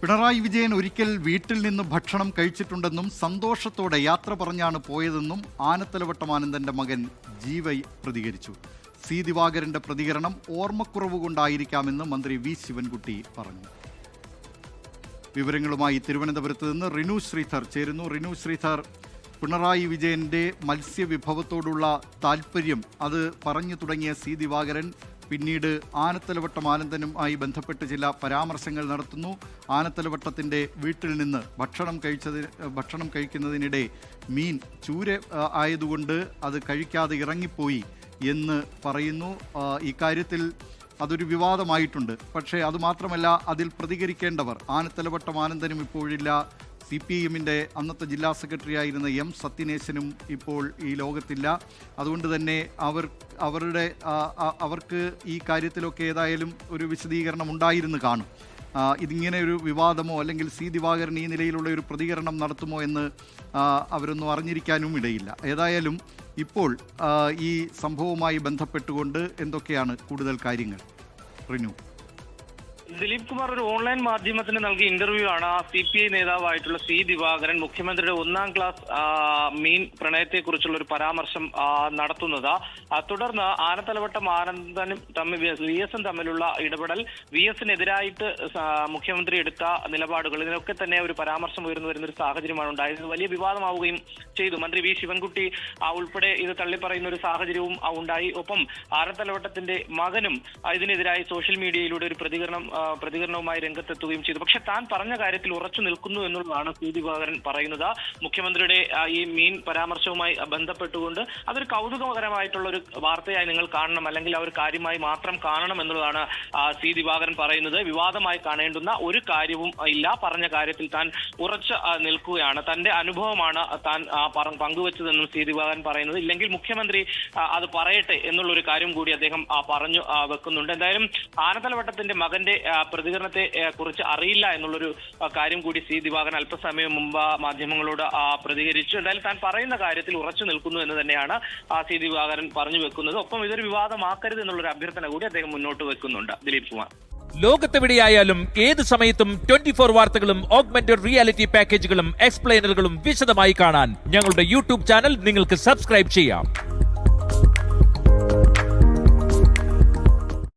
പിണറായി വിജയൻ ഒരിക്കൽ വീട്ടിൽ നിന്ന് ഭക്ഷണം കഴിച്ചിട്ടുണ്ടെന്നും സന്തോഷത്തോടെ യാത്ര പറഞ്ഞാണ് പോയതെന്നും ആനത്തലവട്ടം ആനന്ദന്റെ മകൻ ജീവൈ പ്രതികരിച്ചു. സി ദിവാകരന്റെ പ്രതികരണം ഓർമ്മക്കുറവ് കൊണ്ടായിരിക്കാമെന്ന് മന്ത്രി വി ശിവൻകുട്ടി പറഞ്ഞു. വിവരങ്ങളുമായി തിരുവനന്തപുരത്ത് നിന്ന് റിനു ശ്രീധർ ചേരുന്നു. റിനു ശ്രീധർ, പിണറായി വിജയന്റെ മത്സ്യവിഭവത്തോടുള്ള താല്പര്യം അത് പറഞ്ഞു തുടങ്ങിയ സി ദിവാകരൻ പിന്നീട് ആനത്തലവട്ടം ആനന്ദനുമായി ബന്ധപ്പെട്ട് ചില പരാമർശങ്ങൾ നടത്തുന്നു. ആനത്തലവട്ടത്തിൻ്റെ വീട്ടിൽ നിന്ന് ഭക്ഷണം കഴിക്കുന്നതിനിടെ മീൻ ചൂര ആയതുകൊണ്ട് അത് കഴിക്കാതെ ഇറങ്ങിപ്പോയി എന്ന് പറയുന്നു. ഇക്കാര്യത്തിൽ അതൊരു വിവാദമായിട്ടുണ്ട്. പക്ഷേ അതുമാത്രമല്ല, അതിൽ പ്രതികരിക്കേണ്ടവർ ആനത്തലവട്ടം ആനന്ദനും ഇപ്പോഴില്ല. CPIMൻ്റെ അന്നത്തെ ജില്ലാ സെക്രട്ടറി ആയിരുന്ന M സത്യനേശനും ഇപ്പോൾ ഈ ലോകത്തില്ല. അതുകൊണ്ട് തന്നെ അവർക്ക് ഈ കാര്യത്തിലൊക്കെ ഏതായാലും ഒരു വിശദീകരണം ഉണ്ടായിരുന്നു കാണും. ഇതിങ്ങനെ ഒരു വിവാദമോ അല്ലെങ്കിൽ സി ദിവാകരൻ ഈ നിലയിലുള്ള ഒരു പ്രതികരണം നടത്തുമോ എന്ന് അവരൊന്നും അറിഞ്ഞിരിക്കാനും ഇടയില്ല. ഏതായാലും ഇപ്പോൾ ഈ സംഭവവുമായി ബന്ധപ്പെട്ടുകൊണ്ട് എന്തൊക്കെയാണ് കൂടുതൽ കാര്യങ്ങൾ? റിനു. ദിലീപ് കുമാർ ഒരു ഓൺലൈൻ മാധ്യമത്തിന് നൽകിയ ഇന്റർവ്യൂ ആണ് CPI നേതാവായിട്ടുള്ള സി ദിവാകരൻ മുഖ്യമന്ത്രിയുടെ 1ാം ക്ലാസ് മീൻ പ്രണയത്തെക്കുറിച്ചുള്ള ഒരു പരാമർശം നടത്തുന്നത്. തുടർന്ന് ആനത്തലവട്ടം ആനന്ദനും VS തമ്മിലുള്ള ഇടപെടൽ, VSനെതിരായിട്ട് മുഖ്യമന്ത്രി എടുത്ത നിലപാടുകൾ, ഇതിനൊക്കെ തന്നെ ഒരു പരാമർശം ഉയർന്നു വരുന്ന ഒരു സാഹചര്യമാണ് ഉണ്ടായത്. വലിയ വിവാദമാവുകയും ചെയ്തു. മന്ത്രി വി ശിവൻകുട്ടി ഉൾപ്പെടെ ഇത് തള്ളിപ്പറയുന്ന ഒരു സാഹചര്യവും ഉണ്ടായി. ഒപ്പം ആനത്തലവട്ടത്തിന്റെ മകനും ഇതിനെതിരായി സോഷ്യൽ മീഡിയയിലൂടെ ഒരു പ്രതികരണവുമായി രംഗത്തെത്തുകയും ചെയ്തു. പക്ഷെ താൻ പറഞ്ഞ കാര്യത്തിൽ ഉറച്ചു നിൽക്കുന്നു എന്നുള്ളതാണ് സി ദിവാകരൻ പറയുന്നത്. മുഖ്യമന്ത്രിയുടെ ഈ മീൻ പരാമർശവുമായി ബന്ധപ്പെട്ടുകൊണ്ട് അതൊരു കൗതുകകരമായിട്ടുള്ള ഒരു വാർത്തയായി നിങ്ങൾ കാണണം, അല്ലെങ്കിൽ അവർ കാര്യമായി മാത്രം കാണണം എന്നുള്ളതാണ് സി ദിവാകരൻ പറയുന്നത്. വിവാദമായി കാണേണ്ടുന്ന ഒരു കാര്യവും ഇല്ല. പറഞ്ഞ കാര്യത്തിൽ താൻ ഉറച്ചു നിൽക്കുകയാണ്. തന്റെ അനുഭവമാണ് താൻ പങ്കുവച്ചതെന്നും സി ദിവാകരൻ പറയുന്നത്. ഇല്ലെങ്കിൽ മുഖ്യമന്ത്രി അത് പറയട്ടെ എന്നുള്ളൊരു കാര്യം കൂടി അദ്ദേഹം പറഞ്ഞു വെക്കുന്നുണ്ട്. എന്തായാലും ആനത്തലവട്ടത്തിന്റെ മകന്റെ പ്രതികരണത്തെ കുറിച്ച് അറിയില്ല എന്നുള്ളൊരു കാര്യം കൂടി സി ദിവാകരൻ അല്പസമയം മുമ്പ് മാധ്യമങ്ങളോട് പ്രതികരിച്ചു. എന്തായാലും താൻ പറയുന്ന കാര്യത്തിൽ ഉറച്ചു നിൽക്കുന്നു എന്ന് തന്നെയാണ് സി ദിവാകരൻ പറഞ്ഞു വെക്കുന്നത്. ഒപ്പം ഇതൊരു വിവാദമാക്കരുത് എന്നുള്ളൊരു അഭ്യർത്ഥന കൂടി അദ്ദേഹം മുന്നോട്ട് വെക്കുന്നുണ്ട്. ദിലീപ് കുമാർ. ലോകത്തെവിടെയായാലും ഏത് സമയത്തും 24 വാർത്തകളും ഓഗ്മെന്റഡ് റിയാലിറ്റി പാക്കേജുകളും എക്സ്പ്ലെയിനറുകളും വിശദമായി കാണാൻ ഞങ്ങളുടെ YouTube ചാനൽ നിങ്ങൾക്ക് സബ്സ്ക്രൈബ് ചെയ്യാം.